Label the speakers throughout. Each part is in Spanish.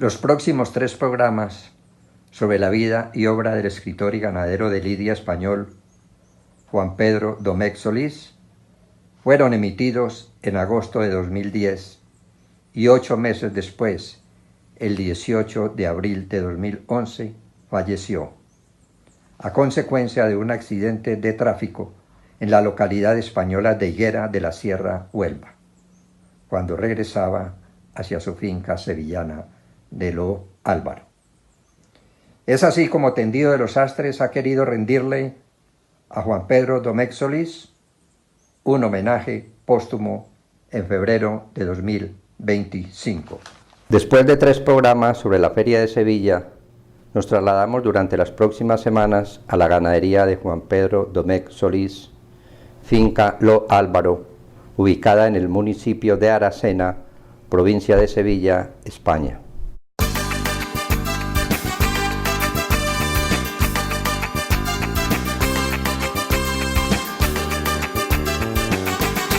Speaker 1: Los próximos 3 programas sobre la vida y obra del escritor y ganadero de lidia español Juan Pedro Domecq Solís fueron emitidos en agosto de 2010 y 8 meses después, el 18 de abril de 2011, falleció a consecuencia de un accidente de tráfico en la localidad española de Higuera de la Sierra, Huelva, cuando regresaba hacia su finca sevillana de Lo Álvaro. Es así como Tendido de los Astres ha querido rendirle a Juan Pedro Domecq Solís un homenaje póstumo en febrero de 2025. Después de 3 programas sobre la Feria de Sevilla, nos trasladamos durante las próximas semanas a la ganadería de Juan Pedro Domecq Solís, finca Lo Álvaro, ubicada en el municipio de Aracena, provincia de Sevilla, España.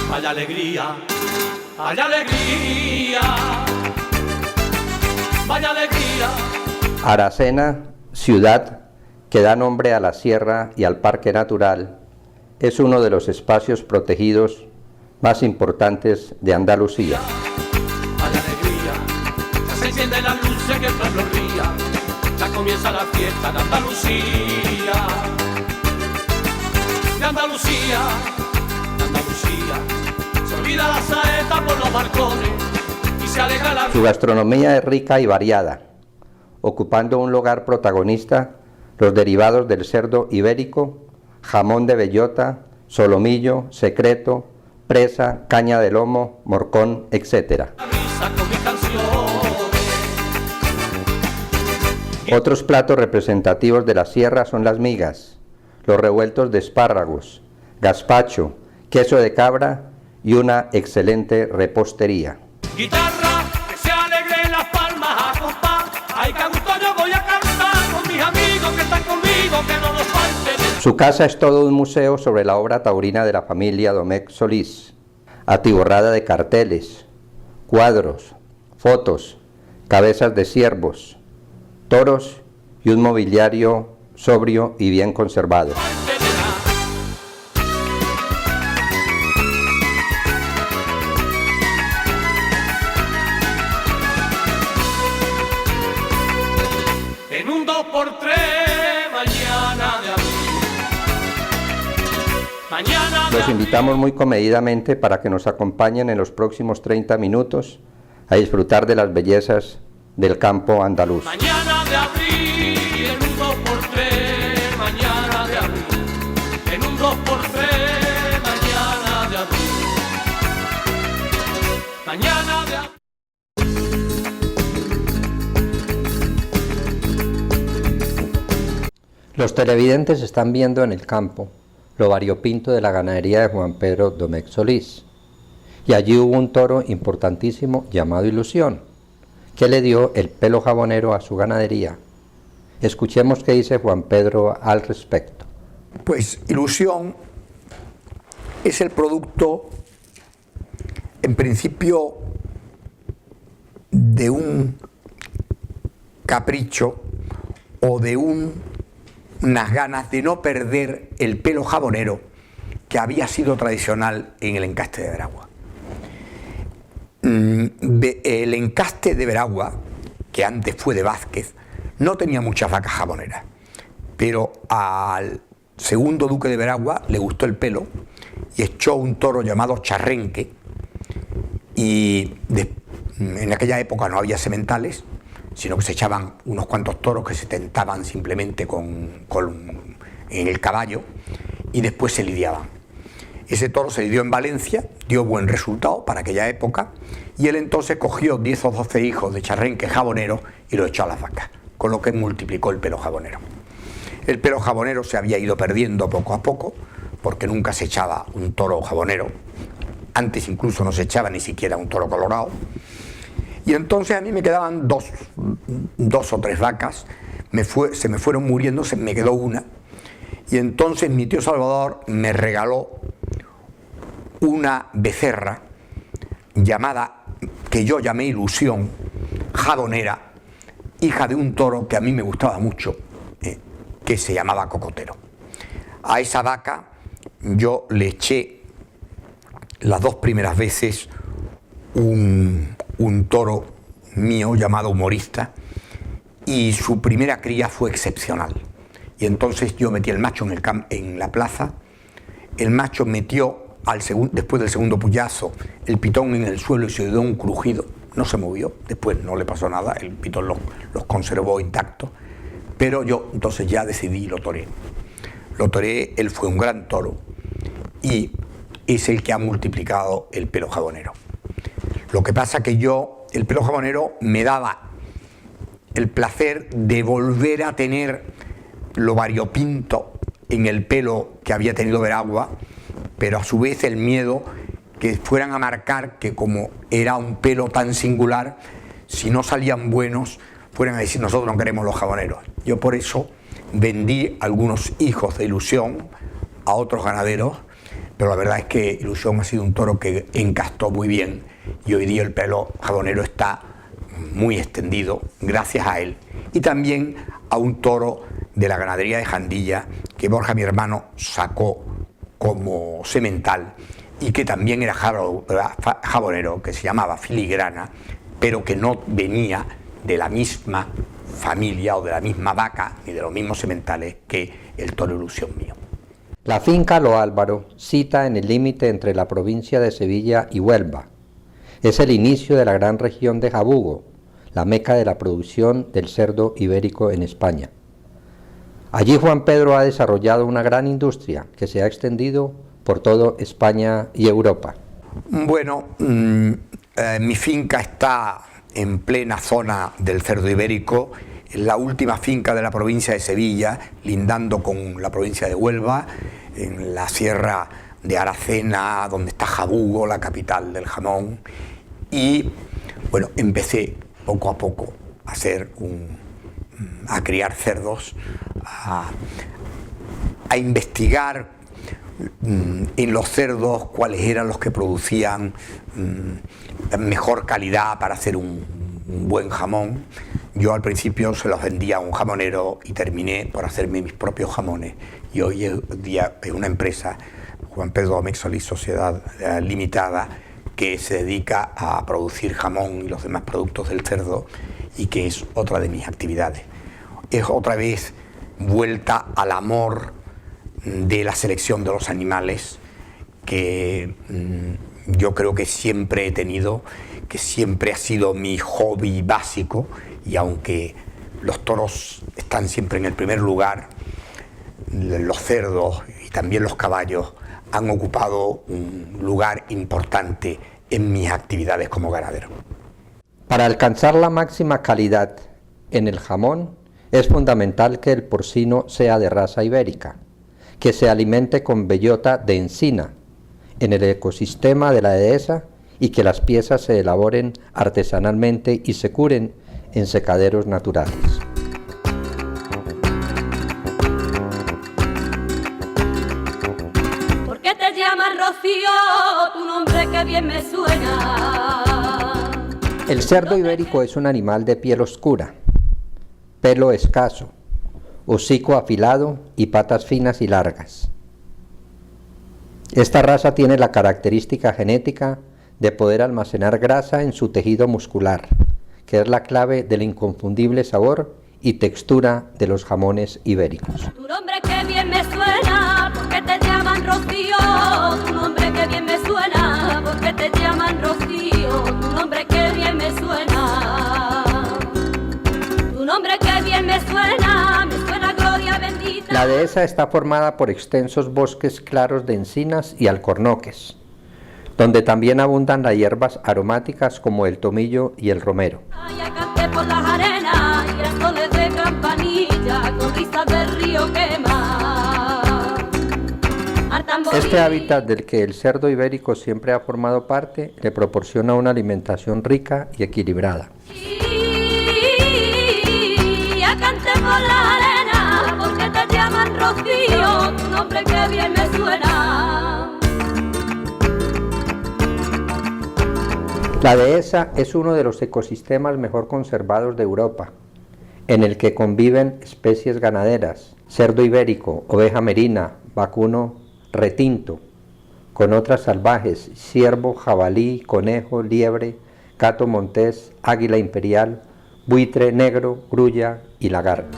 Speaker 2: Vaya alegría, vaya alegría, vaya alegría.
Speaker 1: Aracena, ciudad que da nombre a la sierra y al parque natural, es uno de los espacios protegidos más importantes de Andalucía.
Speaker 2: Vaya alegría, ya se encienden las luces que el pueblo ría, ya comienza la fiesta de Andalucía. De Andalucía, de Andalucía, se olvida la saeta por los balcones y se alegra la vida.
Speaker 1: Su gastronomía es rica y variada, ocupando un lugar protagonista los derivados del cerdo ibérico, jamón de bellota, solomillo, secreto, presa, caña de lomo, morcón, etc. Otros platos representativos de la sierra son las migas, los revueltos de espárragos, gazpacho, queso de cabra y una excelente repostería.
Speaker 2: Guitarra, que se alegre las palmas a compás. Ay, que a gusto yo voy a cantar con mis amigos que están conmigo, que no nos falte.
Speaker 1: Su casa es todo un museo sobre la obra taurina de la familia Domecq Solís, atiborrada de carteles, cuadros, fotos, cabezas de ciervos, toros y un mobiliario sobrio y bien conservado.
Speaker 2: En un 2x3 mañana de abril. Mañana de
Speaker 1: Los invitamos muy comedidamente para que nos acompañen en los próximos 30 minutos a disfrutar de las bellezas del campo andaluz.
Speaker 2: Mañana de abril, en un 2x3, mañana de abril. En un 2x3, mañana de abril. Mañana de abril.
Speaker 1: Los televidentes están viendo en el campo lo variopinto de la ganadería de Juan Pedro Domecq Solís. Y allí hubo un toro importantísimo llamado Ilusión, que le dio el pelo jabonero a su ganadería. Escuchemos qué dice Juan Pedro al respecto.
Speaker 3: Pues Ilusión es el producto, en principio, de un capricho o de unas ganas de no perder el pelo jabonero que había sido tradicional en el encaste de Veragua. El encaste de Veragua, que antes fue de Vázquez, no tenía muchas vacas jaboneras, pero al segundo duque de Veragua le gustó el pelo y echó un toro llamado Charrenque, y en aquella época no había sementales, sino que se echaban unos cuantos toros que se tentaban simplemente en el caballo y después se lidiaban. Ese toro se lidió en Valencia, dio buen resultado para aquella época, y él entonces cogió 10 o 12 hijos de charrenque jabonero y lo echó a las vacas, con lo que multiplicó el pelo jabonero. El pelo jabonero se había ido perdiendo poco a poco, porque nunca se echaba un toro jabonero, antes incluso no se echaba ni siquiera un toro colorado. Y entonces a mí me quedaban dos o tres vacas, se me fueron muriendo, me quedó una, y entonces mi tío Salvador me regaló una becerra llamada, que yo llamé Ilusión, jabonera, hija de un toro que a mí me gustaba mucho, que se llamaba Cocotero. A esa vaca yo le eché las 2 primeras veces un toro mío llamado Humorista, y su primera cría fue excepcional. Y entonces yo metí el macho en la plaza, el macho metió después del segundo puyazo el pitón en el suelo y se dio un crujido, no se movió, después no le pasó nada, el pitón los conservó intactos, pero yo entonces ya decidí y lo toreé. Lo toreé, él fue un gran toro y es el que ha multiplicado el pelo jabonero. Lo que pasa que el pelo jabonero me daba el placer de volver a tener lo variopinto en el pelo que había tenido Veragua, pero a su vez el miedo que fueran a marcar que como era un pelo tan singular, si no salían buenos, fueran a decir nosotros no queremos los jaboneros. Yo por eso vendí algunos hijos de Ilusión a otros ganaderos, pero la verdad es que Ilusión ha sido un toro que encastó muy bien y hoy día el pelo jabonero está muy extendido gracias a él, y también a un toro de la ganadería de Jandilla que Borja, mi hermano, sacó como semental y que también era jabonero, que se llamaba Filigrana, pero que no venía de la misma familia o de la misma vaca ni de los mismos sementales que el toro Ilusión mío.
Speaker 1: La finca Lo Álvaro cita en el límite entre la provincia de Sevilla y Huelva. Es el inicio de la gran región de Jabugo, la meca de la producción del cerdo ibérico en España. Allí Juan Pedro ha desarrollado una gran industria que se ha extendido por toda España y Europa.
Speaker 3: Bueno, mi finca está en plena zona del cerdo ibérico, en la última finca de la provincia de Sevilla, lindando con la provincia de Huelva, en la sierra de Aracena, donde está Jabugo, la capital del jamón. Y bueno, empecé poco a poco a criar cerdos, a investigar en los cerdos cuáles eran los que producían mejor calidad para hacer un buen jamón. Yo al principio se los vendía a un jamonero y terminé por hacerme mis propios jamones. Y hoy en día es una empresa, Juan Pedro Domecq-Solís Sociedad Limitada, que se dedica a producir jamón y los demás productos del cerdo, y que es otra de mis actividades. Es otra vez vuelta al amor de la selección de los animales que yo creo que siempre he tenido, que siempre ha sido mi hobby básico, y aunque los toros están siempre en el primer lugar, los cerdos y también los caballos han ocupado un lugar importante en mis actividades como ganadero.
Speaker 1: Para alcanzar la máxima calidad en el jamón es fundamental que el porcino sea de raza ibérica, que se alimente con bellota de encina en el ecosistema de la dehesa y que las piezas se elaboren artesanalmente y se curen en secaderos naturales.
Speaker 4: ¿Por qué te llamas Rocío? Tu nombre que bien me suena.
Speaker 1: El cerdo ibérico es un animal de piel oscura, pelo escaso, hocico afilado y patas finas y largas. Esta raza tiene la característica genética de poder almacenar grasa en su tejido muscular, que es la clave del inconfundible sabor y textura de los jamones ibéricos.
Speaker 4: Tu nombre que bien me suena, ¿por qué te llaman Rocío? Tu nombre que bien me suena, ¿por qué te llaman Rocío? Tu nombre que bien me suena. Tu nombre que bien me suena gloria bendita.
Speaker 1: La dehesa está formada por extensos bosques claros de encinas y alcornoques, donde también abundan las hierbas aromáticas como el tomillo y el romero.
Speaker 4: Ya canté por las arenas y el sol de campanilla con risas del río quema.
Speaker 1: Este hábitat del que el cerdo ibérico siempre ha formado parte le proporciona una alimentación rica y equilibrada.
Speaker 4: Ya canté por las arenas porque te llaman Rocío, tu nombre que bien me suena.
Speaker 1: La dehesa es uno de los ecosistemas mejor conservados de Europa. en el que conviven especies ganaderas, cerdo ibérico, oveja merina, vacuno retinto, con otras salvajes, ciervo, jabalí, conejo, liebre, gato montés, águila imperial, buitre negro, grulla y lagarto.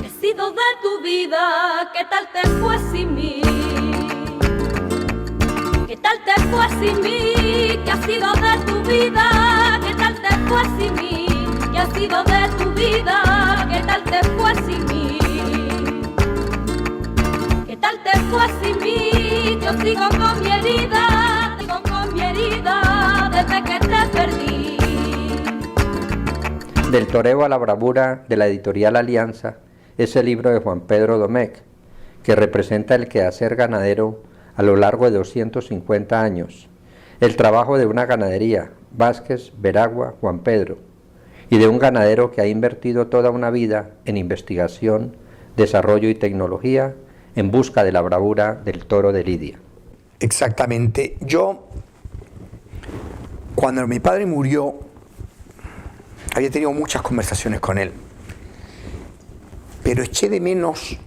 Speaker 4: He sido de tu vida, ¿qué tal te fue sin mí? ¿Qué tal te fue sin mí? ¿Qué ha sido de tu vida? ¿Qué tal te fue sin mí? ¿Qué ha sido de tu vida? ¿Qué tal te fue sin mí? ¿Qué tal te fue sin mí? Yo sigo con mi herida, desde que te perdí.
Speaker 1: Del toreo a la bravura, de la editorial Alianza, es el libro de Juan Pedro Domecq, que representa el quehacer ganadero a lo largo de 250 años, el trabajo de una ganadería, Vázquez, Veragua, Juan Pedro, y de un ganadero que ha invertido toda una vida en investigación, desarrollo y tecnología en busca de la bravura del toro de Lidia.
Speaker 3: Exactamente. Yo, cuando mi padre murió, había tenido muchas conversaciones con él, pero eché de menos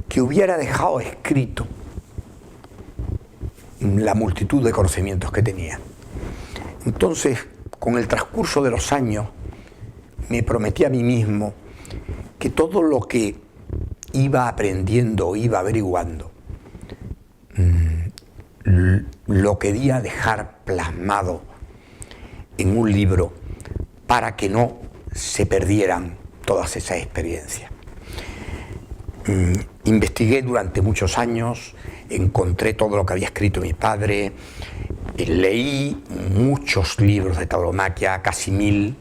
Speaker 3: que hubiera dejado escrito la multitud de conocimientos que tenía. Entonces, con el transcurso de los años, me prometí a mí mismo que todo lo que iba aprendiendo, iba averiguando, lo quería dejar plasmado en un libro para que no se perdieran todas esas experiencias. Investigué durante muchos años, encontré todo lo que había escrito mi padre, leí muchos libros de tauromaquia, casi 1000,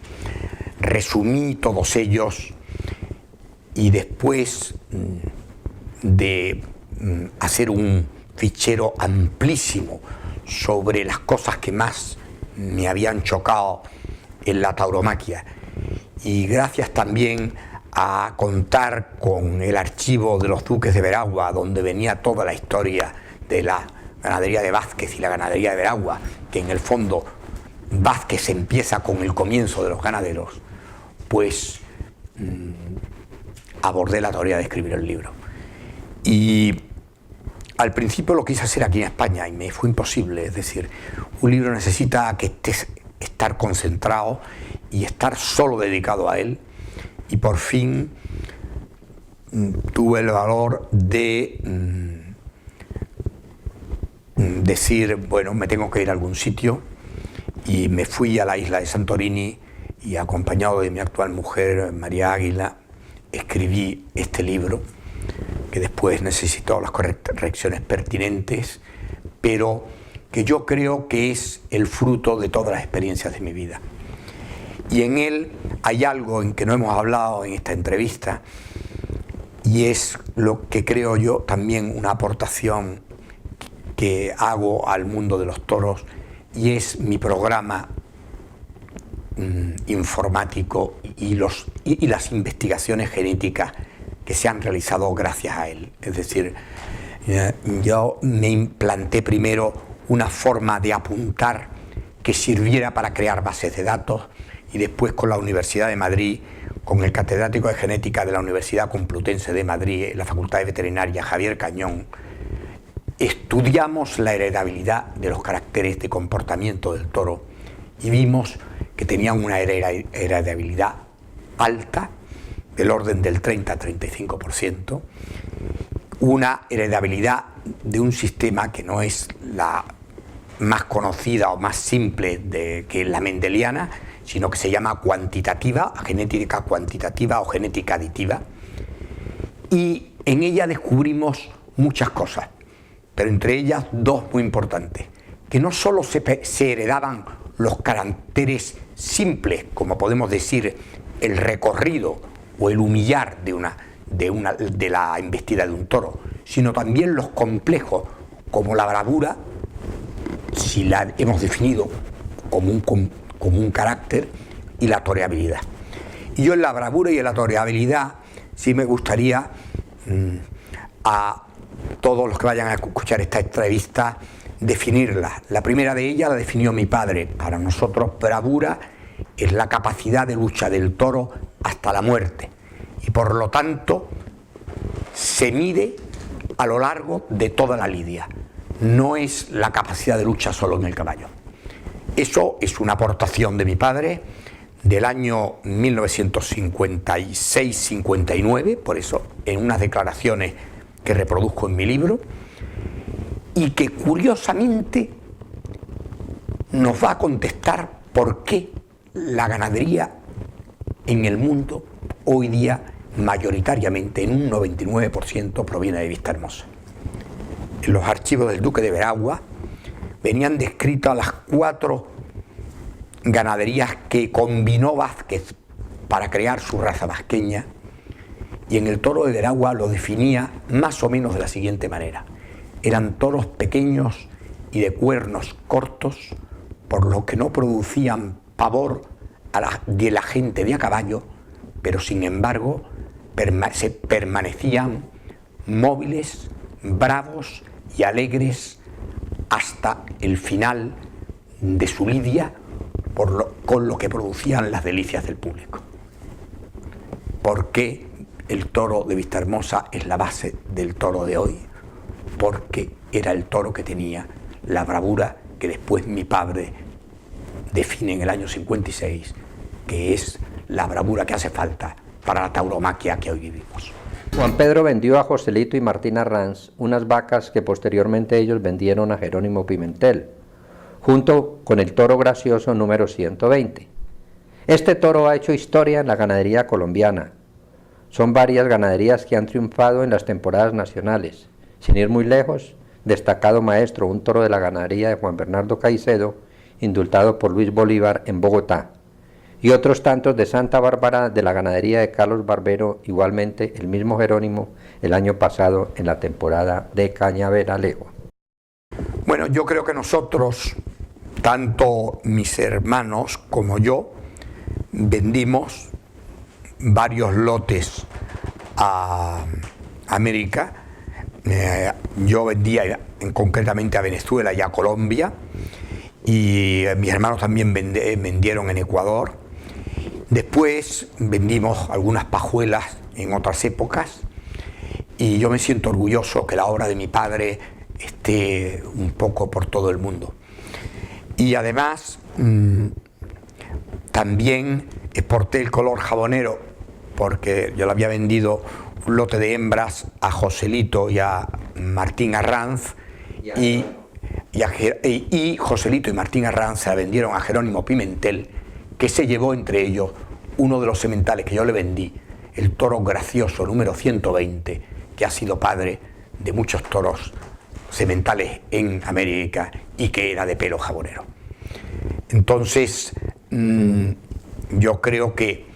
Speaker 3: resumí todos ellos y después de hacer un fichero amplísimo sobre las cosas que más me habían chocado en la tauromaquia, y gracias también a contar con el archivo de los duques de Veragua, donde venía toda la historia de la ganadería de Vázquez y la ganadería de Veragua, que en el fondo Vázquez empieza con el comienzo de los ganaderos, pues abordé la tarea de escribir el libro. Y al principio lo quise hacer aquí en España y me fue imposible. Es decir, un libro necesita que estar concentrado y estar solo dedicado a él, y por fin tuve el valor de decir, bueno, me tengo que ir a algún sitio, y me fui a la isla de Santorini y, acompañado de mi actual mujer, María Águila, escribí este libro, que después necesitó las correcciones pertinentes, pero que yo creo que es el fruto de todas las experiencias de mi vida. Y en él hay algo en que no hemos hablado en esta entrevista, y es lo que creo yo también una aportación que hago al mundo de los toros, y es mi programa informático y las investigaciones genéticas que se han realizado gracias a él. Es decir, yo me implanté primero una forma de apuntar que sirviera para crear bases de datos, y después con la Universidad de Madrid, con el catedrático de genética de la Universidad Complutense de Madrid, la Facultad de Veterinaria, Javier Cañón, estudiamos la heredabilidad de los caracteres de comportamiento del toro y vimos que tenían una heredabilidad alta, del orden del 30-35%, una heredabilidad de un sistema que no es la más conocida o más simple que la mendeliana, sino que se llama cuantitativa, genética cuantitativa o genética aditiva, y en ella descubrimos muchas cosas, pero entre ellas dos muy importantes, que no solo se heredaban los caracteres simples, como podemos decir el recorrido o el humillar de la embestida de un toro, sino también los complejos, como la bravura, si la hemos definido como un carácter, y la toreabilidad. Y yo en la bravura y en la toreabilidad sí me gustaría a todos los que vayan a escuchar esta entrevista definirla. La primera de ellas la definió mi padre. Para nosotros bravura es la capacidad de lucha del toro hasta la muerte, y por lo tanto se mide a lo largo de toda la lidia, no es la capacidad de lucha solo en el caballo. Eso es una aportación de mi padre del año 1956-59, por eso en unas declaraciones que reproduzco en mi libro, y que curiosamente nos va a contestar por qué la ganadería en el mundo hoy día mayoritariamente, en un 99%, proviene de Vistahermosa. En los archivos del duque de Veragua venían descritas las 4 ganaderías que combinó Vázquez para crear su raza vasqueña, y en el toro de Veragua lo definía más o menos de la siguiente manera: eran toros pequeños y de cuernos cortos, por lo que no producían pavor de la gente de a caballo, pero sin embargo permanecían móviles, bravos y alegres hasta el final de su lidia, con lo que producían las delicias del público. ¿Por qué el toro de Vistahermosa es la base del toro de hoy? Porque era el toro que tenía la bravura que después mi padre define en el año 56, que es la bravura que hace falta para la tauromaquia que hoy vivimos.
Speaker 1: Juan Pedro vendió a Joselito y Martín Arranz unas vacas que posteriormente ellos vendieron a Jerónimo Pimentel, junto con el toro gracioso número 120. Este toro ha hecho historia en la ganadería colombiana. Son varias ganaderías que han triunfado en las temporadas nacionales. Sin ir muy lejos, destacado maestro, un toro de la ganadería de Juan Bernardo Caicedo, indultado por Luis Bolívar en Bogotá, y otros tantos de Santa Bárbara de la ganadería de Carlos Barbero, igualmente el mismo Jerónimo, el año pasado en la temporada de Cañaveral.
Speaker 3: Bueno, yo creo que nosotros, tanto mis hermanos como yo, vendimos varios lotes a América. Yo vendía concretamente a Venezuela y a Colombia, y mis hermanos también vendieron en Ecuador. Después vendimos algunas pajuelas en otras épocas, y yo me siento orgulloso que la obra de mi padre esté un poco por todo el mundo. Y además también exporté el color jabonero, porque yo le había vendido un lote de hembras a Joselito y a Martín Arranz, y Joselito y Martín Arranz se la vendieron a Jerónimo Pimentel, que se llevó entre ellos uno de los sementales que yo le vendí, el toro gracioso número 120, que ha sido padre de muchos toros sementales en América y que era de pelo jabonero. Entonces, yo creo que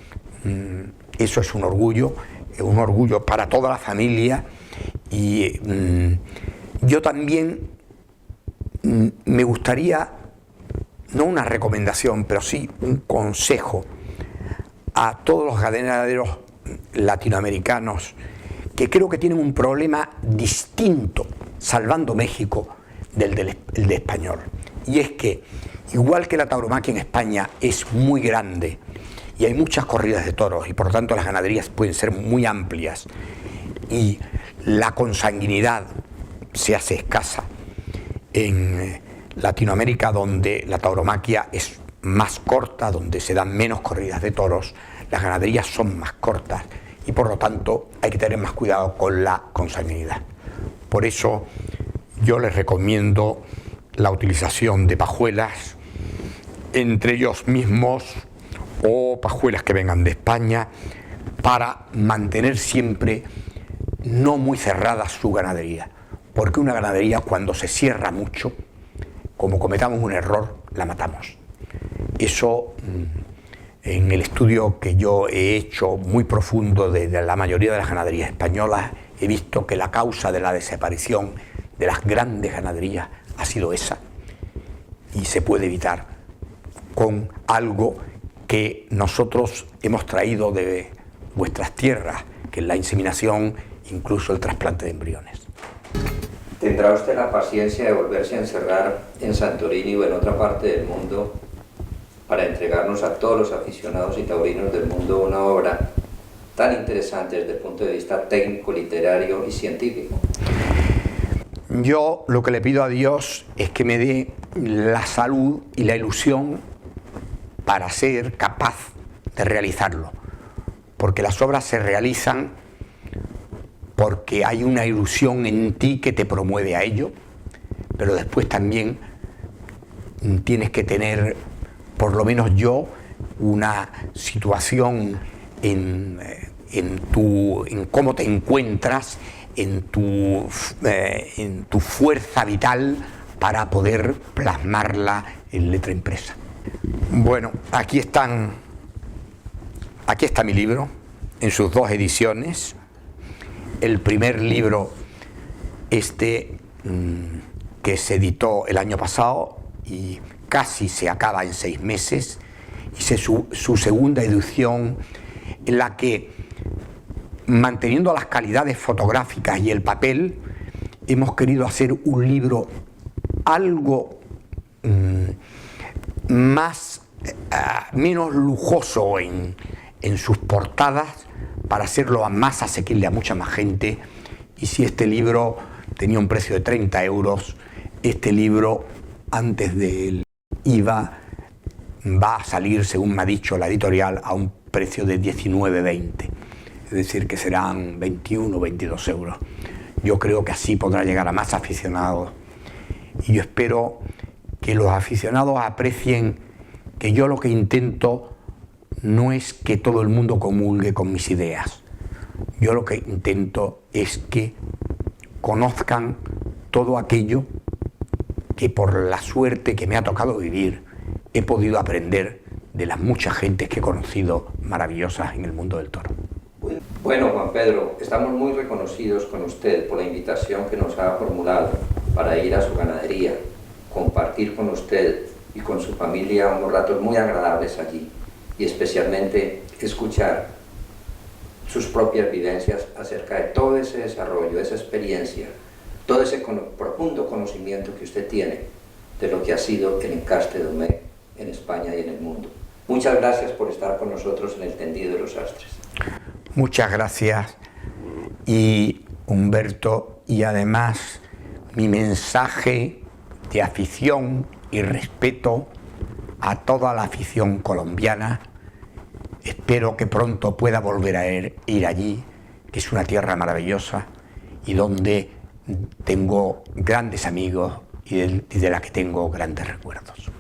Speaker 3: eso es un orgullo para toda la familia, y yo también me gustaría, no una recomendación, pero sí un consejo a todos los ganaderos latinoamericanos que creo que tienen un problema distinto, salvando México, del de español. Y es que, igual que la tauromaquia en España es muy grande y hay muchas corridas de toros, y por lo tanto las ganaderías pueden ser muy amplias, y la consanguinidad se hace escasa en Latinoamérica, donde la tauromaquia es más corta, donde se dan menos corridas de toros, las ganaderías son más cortas, y por lo tanto hay que tener más cuidado con la consanguinidad. Por eso yo les recomiendo la utilización de pajuelas entre ellos mismos, o pajuelas que vengan de España, para mantener siempre no muy cerrada su ganadería, porque una ganadería, cuando se cierra mucho, como cometamos un error, la matamos. Eso, en el estudio que yo he hecho muy profundo de la mayoría de las ganaderías españolas, he visto que la causa de la desaparición de las grandes ganaderías ha sido esa, y se puede evitar con algo que nosotros hemos traído de vuestras tierras, que es la inseminación, incluso el trasplante de embriones.
Speaker 1: ¿Tendrá usted la paciencia de volverse a encerrar en Santorini o en otra parte del mundo para entregarnos a todos los aficionados y taurinos del mundo una obra tan interesante desde el punto de vista técnico, literario y científico?
Speaker 3: Yo lo que le pido a Dios es que me dé la salud y la ilusión para ser capaz de realizarlo, porque las obras se realizan porque hay una ilusión en ti que te promueve a ello, pero después también tienes que tener, por lo menos yo, una situación en cómo te encuentras, en tu fuerza vital para poder plasmarla en letra impresa. Bueno, aquí está mi libro, en sus 2 ediciones. El primer libro, que se editó el año pasado y casi se acaba en 6 meses, y su segunda edición, en la que, manteniendo las calidades fotográficas y el papel, hemos querido hacer un libro algo menos lujoso en sus portadas, para hacerlo más asequible a mucha más gente. Y si este libro tenía un precio de 30 euros, este libro, antes del IVA, va a salir, según me ha dicho la editorial, a un precio de 19,20. Es decir, que serán 21 o 22 euros. Yo creo que así podrá llegar a más aficionados. Y yo espero que los aficionados aprecien que yo lo que intento no es que todo el mundo comulgue con mis ideas. Yo lo que intento es que conozcan todo aquello que, por la suerte que me ha tocado vivir, he podido aprender de las muchas gentes que he conocido maravillosas en el mundo del toro.
Speaker 1: Bueno, Juan Pedro, estamos muy reconocidos con usted por la invitación que nos ha formulado para ir a su ganadería, compartir con usted y con su familia unos ratos muy agradables allí, y especialmente escuchar sus propias vivencias acerca de todo ese desarrollo, esa experiencia, todo ese profundo conocimiento que usted tiene de lo que ha sido el encaste de Domecq en España y en el mundo. Muchas gracias por estar con nosotros en el Tendido de los Astres.
Speaker 3: Muchas gracias, y Humberto, y además mi mensaje de afición y respeto a toda la afición colombiana. Espero que pronto pueda volver a ir allí, que es una tierra maravillosa y donde tengo grandes amigos y de la que tengo grandes recuerdos.